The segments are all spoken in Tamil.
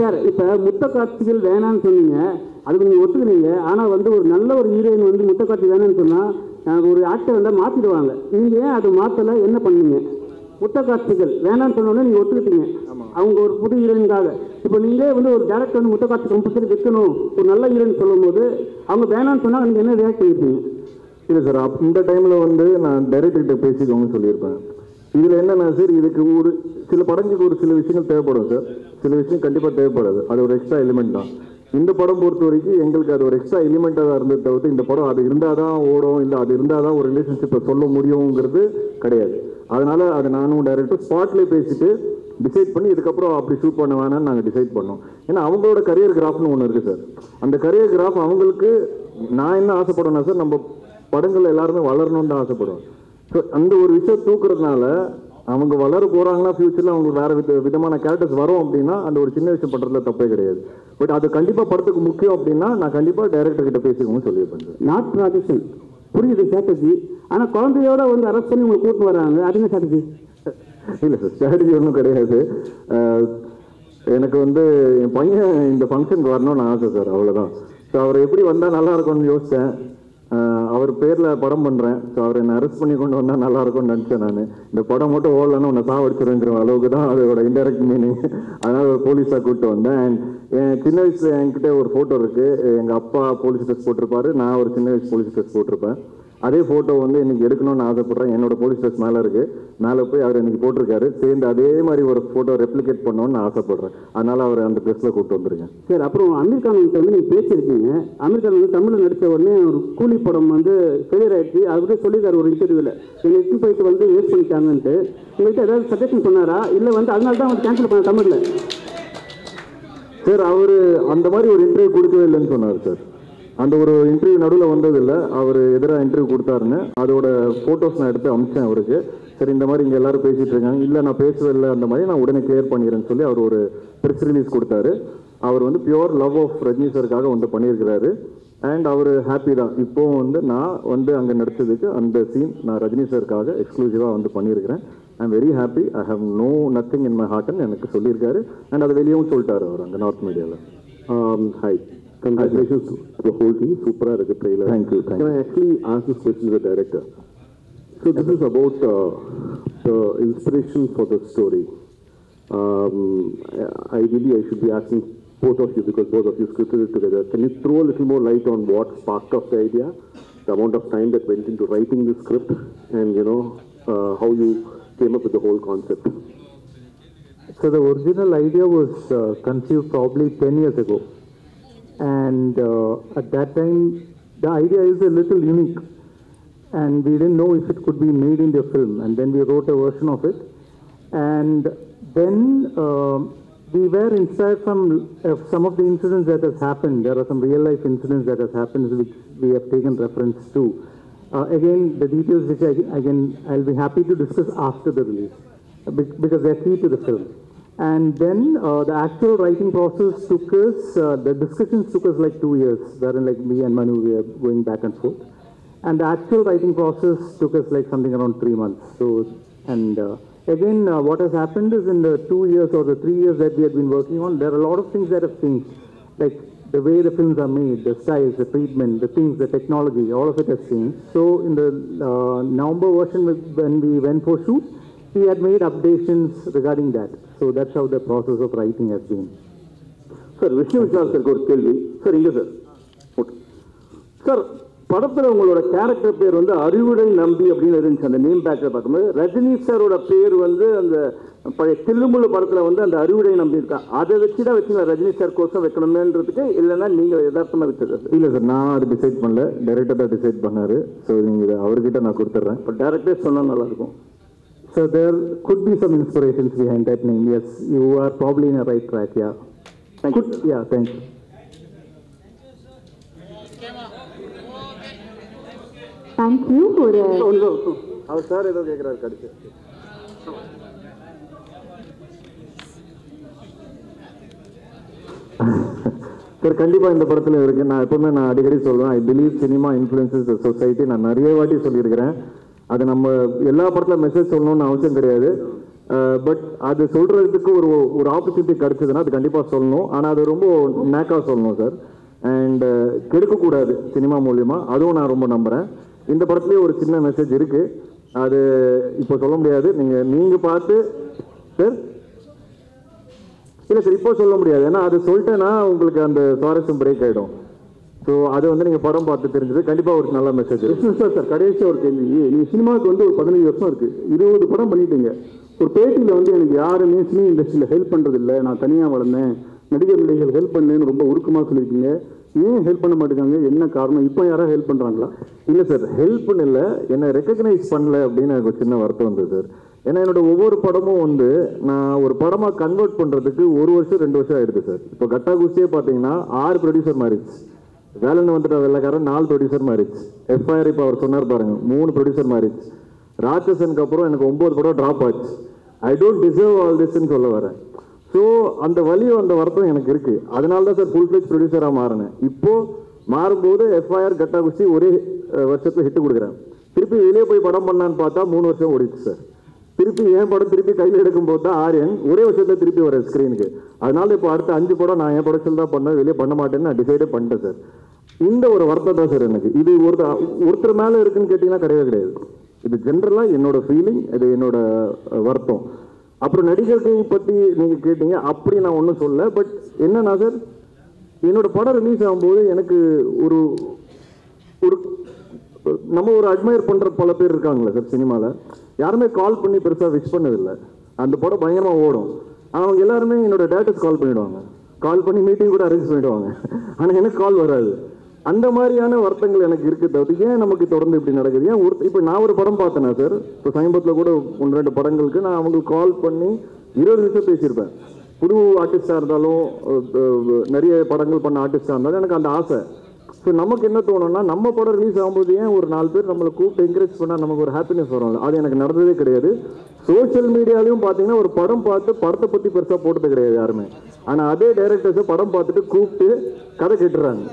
சார் இப்போ முத்த காட்சிகள் வேணான்னு சொன்னீங்க, அதுக்கு நீங்கள் ஒத்துக்கிறீங்க. ஆனால் வந்து ஒரு நல்ல ஒரு ஹீரோயின் வந்து முத்த காட்சி வேணான்னு சொன்னால் ஒரு ஆக்டர் வந்தால் மாற்றிடுவாங்க. நீங்கள் ஏன் அது மாற்றலை, என்ன பண்ணீங்க? முத்த காட்சிகள் வேணான்னு சொன்னோன்னே நீங்கள் ஒத்துக்கிட்டீங்க அவங்க ஒரு புது ஹீரோயினுக்காக. இப்போ நீங்கள் வந்து ஒரு டேரக்டர் வந்து முத்த காட்சி கம்பல்சரி வைக்கணும் ஒரு நல்ல ஹீரோயின் சொல்லும் போது அவங்க வேணான்னு சொன்னால் நீங்கள் என்ன ரியாக்ட் பண்ணியிருப்பீங்க? இல்லை சார், இந்த டைமில் வந்து நான் டைரக்டர்கிட்ட பேசிக்கோங்கன்னு சொல்லியிருப்பேன். இதில் என்னென்னா சார், இதுக்கு ஒரு சில படங்களுக்கு ஒரு சில விஷயங்கள் தேவைப்படும் சார், சில விஷயம் கண்டிப்பாக தேவைப்படாது. அது ஒரு எக்ஸ்ட்ரா எலிமெண்ட் தான். இந்த படம் பொறுத்த வரைக்கும் எங்களுக்கு அது ஒரு எக்ஸ்ட்ரா எலிமெண்ட்டாக தான் இருந்தது தவிர்த்து இந்த படம் அது இருந்தால் தான் ஓடும், இல்லை அது இருந்தால் தான் ஒரு ரிலேஷன்ஷிப்பை சொல்ல முடியுங்கிறது கிடையாது. அதனால் அது நானும் டைரக்டர் ஸ்பாட்லேயே பேசிட்டு டிசைட் பண்ணி இதுக்கப்புறம் அப்படி ஷூட் பண்ண வேணான்னு நாங்கள் டிசைட் பண்ணோம். ஏன்னா அவங்களோட கரியர் கிராஃப்னு ஒன்று இருக்குது சார். அந்த கரியர் கிராஃப் அவங்களுக்கு நான் என்ன ஆசைப்படுவேன்னா சார், நம்ம படங்கள் எல்லாருமே வளரணும்னு தான் ஆசைப்படுவேன். ஸோ அந்த ஒரு விஷயம் தூக்குறதுனால அவங்க வளர போகிறாங்கன்னா ஃபியூச்சரில் அவங்களுக்கு வேறு விதமான கேரக்டர்ஸ் வரும் அப்படின்னா அந்த ஒரு சின்ன விஷயம் பண்ணுறதுல தப்பே கிடையாது. பட் அது கண்டிப்பாக படத்துக்கு முக்கியம் அப்படின்னா நான் கண்டிப்பாக டைரக்டர் கிட்ட பேசிக்கணும்னு சொல்லியிருப்பேன் சார். நாட் ப்ராஜெக்ஷன் புரியுது ஸ்ட்ராட்டஜி, ஆனால் குழந்தையோட வந்து அரெஸ்ட் பண்ணி உங்களுக்கு கூட்டு வராங்க, அது என்ன ஸ்ட்ராட்டஜி? இல்லை சார், ஸ்ட்ராட்டஜி ஒன்றும் கிடையாது. எனக்கு வந்து என் பையன் இந்த ஃபங்க்ஷனுக்கு வரணும்னு ஆசை சார், அவ்வளோதான். ஸோ அவர் எப்படி வந்தால் நல்லா இருக்கும்னு யோசித்தேன். அவர் பேரில் படம் பண்ணுறேன். ஸோ அவர் என்னை அரெஸ்ட் பண்ணி கொண்டு வந்தால் நல்லாயிருக்கும்னு நினச்சேன். நான் இந்த படம் மட்டும் ஓடலன்னு உன்னை சாவடிச்சிருங்கிற அளவுக்கு தான் அதோட இன்டெரக்ட் மீனிங். அதனால் ஒரு போலீஸாக கூப்பிட்டு வந்தேன். அண்ட் என் சின்ன வயசு என்கிட்ட ஒரு ஃபோட்டோ இருக்குது. எங்கள் அப்பா போலீஸ் ட்ரெஸ் போட்டிருப்பாரு, நான் ஒரு சின்ன வயசு போலீஸ் ட்ரெஸ் போட்டிருப்பேன். அதே ஃபோட்டோ வந்து இன்றைக்கி எடுக்கணும்னு ஆசைப்பட்றேன். என்னோட போலீஸ் ட்ரெஸ் மேலே இருக்குது, மேலே போய் அவர் இன்றைக்கி போட்டிருக்காரு. சேர்ந்து அதே மாதிரி ஒரு ஃபோட்டோ ரெப்ளிகேட் பண்ணணும்னு ஆசைப்பட்றேன். அதனால் அவர் அந்த ட்ரெஸ்ஸில் கூப்பிட்டு வந்துருக்கேன். சரி, அப்புறம் அமீர் கான் வந்து நீங்கள் பேசியிருக்கீங்க. அமீர் கான் வந்து தமிழில் நடித்த உடனே ஒரு கூலி படம் வந்து ஃபெயிலியர் ஆகிடுச்சு. அவரே சொல்லியிருக்காரு ஒரு இன்டர்வியூவில், என்னை எடுத்து போயிட்டு வந்து வேஸ்ட் பண்ணிட்டாங்கன்ட்டு. உங்கள்கிட்ட ஏதாவது சஜஷன் சொன்னாரா, இல்லை வந்து அதனால தான் வந்து கேன்சல் பண்ண தமிழில்? சார், அவர் அந்த மாதிரி ஒரு இன்டர்வியூ கொடுக்கவே இல்லைன்னு சொன்னார் சார். அந்த ஒரு இன்டர்வியூ நடுவில் வந்ததில்லை. அவர் எதிராக இன்டர்வியூ கொடுத்தாருன்னு அதோட ஃபோட்டோஸ் நான் எடுத்து அனுப்பிச்சேன் அவருக்கு. சரி, இந்த மாதிரி இங்கே எல்லாரும் பேசிகிட்டு இருக்காங்க, இல்லை நான் பேசவே இல்லை, அந்த மாதிரி நான் உடனே கிளியர் பண்ணிடுறேன்னு சொல்லி அவர் ஒரு ப்ரெஸ் ரிலீஸ் கொடுத்தாரு. அவர் வந்து பியோர் லவ் ஆஃப் ரஜினி சாருக்காக வந்து பண்ணியிருக்கிறாரு. அண்ட் அவர் ஹாப்பி தான். இப்போவும் வந்து நான் வந்து அங்கே நடித்ததுக்கு அந்த சீன் நான் ரஜினி சாருக்காக எக்ஸ்க்ளூசிவாக வந்து பண்ணியிருக்கிறேன். I am very happy. I have no nothing in my ஹார்ட்னு எனக்கு சொல்லியிருக்காரு. அண்ட் அதை வெளியவும் சொல்லிட்டார் அவர் அங்கே நார்த் மீடியாவில். Hi, congratulations to the whole team. Super trailer. Thank you. Can I actually ask this question to the director? So this is about the inspiration for the story. Ideally, I should be asking both of you because both of you scripted it together. Can you throw a little more light on what sparked off the idea, the amount of time that went into writing the script, and how you came up with the whole concept? So the original idea was conceived probably 10 years ago. And at that time, the idea is a little unique. And we didn't know if it could be made into a film. And then we wrote a version of it. And then we were inspired from some of the incidents that has happened. There are some real life incidents that has happened which we have taken reference to. Again, the details which I'll be happy to discuss after the release because they're key to the film. And then the actual writing process took us, the discussions took us like 2 years, wherein like me and Manu, we are going back and forth. And the actual writing process took us like something around 3 months. So, and again, what has happened is in the 2 years or the 3 years that we had been working on, there are a lot of things that have changed. Like the way the films are made, the styles, the treatment, the things, the technology, all of it has changed. So in the November version when we went for shoot, we had made updations regarding that. So that's how the process of writing has been. Sir, Vishnu Vishal sir ஒரு கேள்வி. சார் இங்கே சார் சார் படத்தில் உங்களோட கேரக்டர் பேர் வந்து அறிவுடை நம்பி அப்படின்னு இருந்துச்சு. அந்த நேம் பேக்கில் பார்க்கும்போது ரஜினி சாரோட பேர் வந்து அந்த பழைய தில்லுமுள்ளு படத்தில் வந்து அந்த அறிவுடை நம்பி இருக்கா, அதை வச்சு தான் வச்சுங்களா ரஜினி சார் கோசம் வைக்கணுமேன்றதுக்கு, இல்லைன்னா நீங்கள் யதார்த்தமாக வச்சுருக்காரு? இல்லை சார், நான் அது டிசைட் பண்ணல, டைரக்டர் தான் டிசைட் பண்ணார். ஸோ நீங்கள் அவர்கிட்ட நான் கொடுத்துட்றேன். இப்போ டேரக்டே சொன்னால் நல்லாயிருக்கும். So there could be some inspirations behind that name. Yes, you are probably in a right track. Yeah. Thank you. Yeah, thank you. Thank you for அவர் சார் ஏதோ கேட்குறாரு கடிச்சு. சார் கண்டிப்பாக இந்த படத்தில் இருக்குது. நான் எப்பவுமே நான் அடிக்கடி சொல்லுவேன், I believe cinema influences the society. நான் நிறைய வாட்டி சொல்லியிருக்கிறேன். அது நம்ம எல்லா படத்தில் மெசேஜ் சொல்லணும்னு அவசியம் கிடையாது. பட் அது சொல்கிறதுக்கு ஒரு ஆப்பர்ச்சுனிட்டி கிடச்சிதுன்னா அது கண்டிப்பாக சொல்லணும். ஆனால் அது ரொம்ப நேக்காக சொல்லணும் சார். அண்ட் கெடுக்கக்கூடாது சினிமா மூலிமா, அதுவும் நான் ரொம்ப நம்புகிறேன். இந்த படத்துலேயே ஒரு சின்ன மெசேஜ் இருக்குது, அது இப்போ சொல்ல முடியாது. நீங்கள் பார்த்து சார் இல்லை சார் இப்போ சொல்ல முடியாது, ஏன்னா அது சொல்லிட்டேன்னா உங்களுக்கு அந்த சுவாரஸ்யம் பிரேக் ஆகிடும். ஸோ அது நீங்கள் படம் பார்த்து தெரிஞ்சது கண்டிப்பாக ஒரு நல்ல மெசேஜ் சார். கடைசியாக ஒரு கேள்வி, நீங்கள் சினிமாவுக்கு ஒரு 15 வருஷம் இருக்குது, 20 படம் பண்ணிட்டீங்க. ஒரு பேட்டியில் எனக்கு யாருமே சினிமா இண்டஸ்ட்ரியில் ஹெல்ப் பண்ணுறதில்லை, நான் தனியாக வளர்ந்தேன், நடிகர்கள் ஹெல்ப் பண்ணேன்னு ரொம்ப உருக்கமாக சொல்லியிருக்கீங்க. ஏன் ஹெல்ப் பண்ண மாட்டேங்காங்க, என்ன காரணம்? இப்போ யாராவது ஹெல்ப் பண்ணுறாங்களா? இல்லை சார், ஹெல்ப்னு இல்லை, என்னை ரெக்கக்னைஸ் பண்ணல அப்படின்னு எனக்கு ஒரு சின்ன வருத்தம் வந்தது சார். ஏன்னா என்னோட ஒவ்வொரு படமும் நான் ஒரு படமாக கன்வெர்ட் பண்ணுறதுக்கு 1 வருஷம் 2 வருஷம் ஆயிடுது சார். இப்போ கட்டா குஸ்தியே பார்த்தீங்கன்னா 6 ப்ரொடியூசர் மாறிடுச்சு. வேலைன்னு வந்துட்ட வெள்ளக்காரன் 4 ப்ரொடியூசர் மாறிடுச்சு. எஃப்ஐஆர் இப்போ அவர் சொன்னார் பாருங்க, 3 ப்ரொடியூசர் மாறிடுச்சு. ராட்சசனுக்கு அப்புறம் எனக்கு 9 படம் ட்ராப் ஆச்சு. ஐ டோன்ட் டிசர்வ் ஆல் திஸ்ன்னு சொல்ல வரேன். ஸோ அந்த வலியும் அந்த வருத்தம் எனக்கு இருக்குது. அதனால தான் சார் ஃபுல் ஃப்ளெஜ் ப்ரொடியூசராக மாறினேன். இப்போது மாறும்போது எஃப்ஐஆர் கட்டா குஸ்தி ஒரே வருஷத்தில் ஹிட்டு கொடுக்குறேன். திருப்பி வெளியே போய் படம் பண்ணான்னு பார்த்தா 3 வருஷம் ஓடிச்சு சார். திருப்பி என் படம் திருப்பி கையில் எடுக்கும்போது தான் ஆரியன் ஒரே வருஷத்தில் திருப்பி வர ஸ்க்ரீனுக்கு. அதனால இப்போ அடுத்த 5 படம் நான் என் ப்ரொடக்ஷன் தான் பண்ணேன், வெளியே பண்ண மாட்டேன்னு நான் டிசைடே பண்ணிட்டேன் சார். இந்த ஒரு வருத்தம் தான் சார் எனக்கு. இது ஒருத்தர் மேலே இருக்குன்னு கேட்டிங்கன்னா கிடையவே கிடையாது. இது ஜென்ரலாக என்னோட ஃபீலிங், இது என்னோட வருத்தம். அப்புறம் நடிகர்கள் பற்றி நீங்கள் கேட்டீங்க, அப்படி நான் ஒன்றும் சொல்ல. பட் என்னன்னா சார், என்னோட படம் ரிலீஸ் ஆகும்போது எனக்கு ஒரு நம்ம ஒரு அட்மையர் பண்ணுற பல பேர் இருக்காங்களே சார் சினிமாவில், யாருமே கால் பண்ணி பெருசாக விஷ் பண்ணதில்லை. அந்த படம் பயங்கரமாக ஓடும். அவங்க எல்லாருமே என்னோட டேரக்டர்ஸ் கால் பண்ணிவிடுவாங்க, கால் பண்ணி மீட்டிங் கூட அரேஞ்ச் பண்ணிவிடுவாங்க. ஆனால் எனக்கு கால் வராது. அந்த மாதிரியான வருத்தங்கள் எனக்கு இருக்குது. தவிர ஏன் நமக்கு தொடர்ந்து இப்படி நடக்குது? ஏன் இப்போ நான் ஒரு படம் பார்த்தேன்னா சார், இப்போ சமீபத்தில் கூட 1-2 படங்களுக்கு நான் அவங்களுக்கு கால் பண்ணி 20 நிமிஷம் பேசியிருப்பேன். புது ஆர்டிஸ்டாக இருந்தாலும் நிறைய படங்கள் பண்ண ஆர்டிஸ்டாக இருந்தாலும் எனக்கு அந்த ஆசை. ஸோ நமக்கு என்ன தோணும்னா, நம்ம படம் ரிலீஸ் ஆகும்போது ஏன் ஒரு 4 பேர் நம்மளை கூப்பிட்டு என்கரேஜ் பண்ணால் நமக்கு ஒரு ஹாப்பினஸ் வரும்ல. அது எனக்கு நடந்ததே கிடையாது. சோஷியல் மீடியாலையும் பார்த்தீங்கன்னா ஒரு படம் பார்த்து படத்தை பற்றி பெருசாக போட்டது கிடையாது யாருமே. ஆனால் அதே டைரக்டர்ஸை படம் பார்த்துட்டு கூப்பிட்டு கதை கேட்டுறாங்க.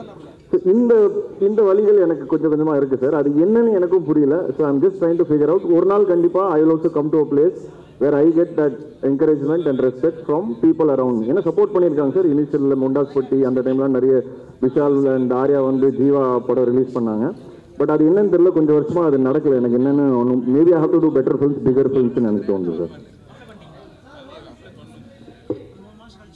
இந்த வழிகள் எனக்கு கொஞ்சம் கொஞ்சமாக இருக்குது சார். அது என்னன்னு எனக்கும் புரியல. So I'm just trying to figure out. ஒரு நாள் கண்டிப்பாக I will also come to a place where I get that encouragement and respect from people around. ஏன்னா சப்போர்ட் பண்ணியிருக்காங்க சார். இனிஷியலில் முண்டாஸ்பட்டி அந்த டைம்லாம் நிறைய விஷால் அண்ட் ஆர்யா ஜீவா படம் ரிலீஸ் பண்ணாங்க. பட் அது என்னன்னு தெரியல, கொஞ்சம் வருஷமாக அது நடக்கலை. எனக்கு என்னென்னு ஒன்றும் maybe I have to do better films, bigger ஃபிலிம்ஸ்னு எனக்கு தோணுது சார்.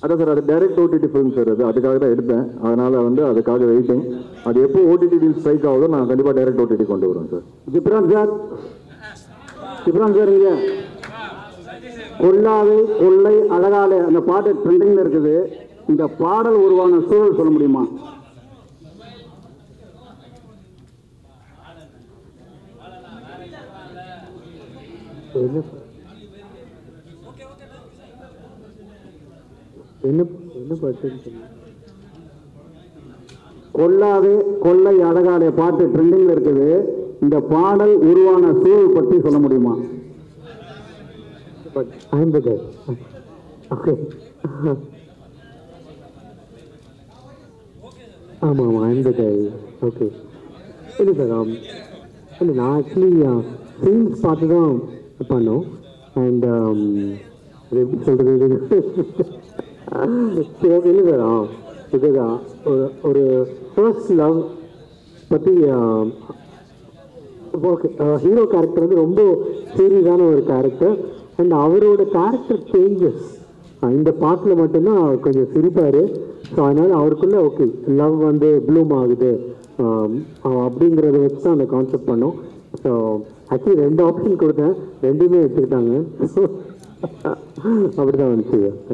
அதான் சார், அது டைரக்ட் ஓடிடி ஃபிலிம் சார். அதுக்காக தான் எடுத்தேன். அதனால் அதுக்காக வெயிட்டிங். அது எப்போ ஓடிடி டீல் ஸ்ட்ரைக் ஆகுதோ நான் கண்டிப்பாக டைரக்ட் ஓடிடி கொண்டு வருவேன் சார். ஜிப்ரான் சார் இங்கே கொல்லாவை கொள்ளை அழகாலே அந்த பாட்டு ட்ரெண்டிங்கில் இருக்குது. இந்த பாடல் உருவான சூழல் சொல்ல முடியுமா? என்ன பாட்டு? கொல்லாவே கொள்ளை அழகாலே பாட்டு ட்ரெண்டிங்கில் இருக்குது. இந்த பாடல் உருவான சூழல் பற்றி சொல்ல முடியுமா? ஆமாம் ஓகே. இல்லை சார், இல்லை நான் ஆக்சுவலி ஃபிலிம்ஸ் பார்த்து தான் பண்ணோம். அண்ட் எப்படி சொல்கிறது, இல்லை சார், பிகாஸ் ஒரு ஃபர்ஸ்ட் லவ் பற்றி ஓகே. ஹீரோ கேரக்டர் ரொம்ப சீரியஸான ஒரு கேரக்டர். அண்ட் அவரோட கேரக்டர் சேஞ்சஸ் இந்த பாட்டில் மட்டும்தான் கொஞ்சம் சிரிப்பார். ஸோ அதனால் அவருக்குள்ளே ஓகே லவ் ப்ளூம் ஆகுது அப்படிங்கிறத வச்சு தான் அந்த கான்செப்ட் பண்ணோம். ஸோ ஆக்சுவலி 2 ஆப்ஷன் கொடுத்தேன், 2மே எடுத்துக்கிட்டாங்க. அப்படி தான் வந்துச்சு.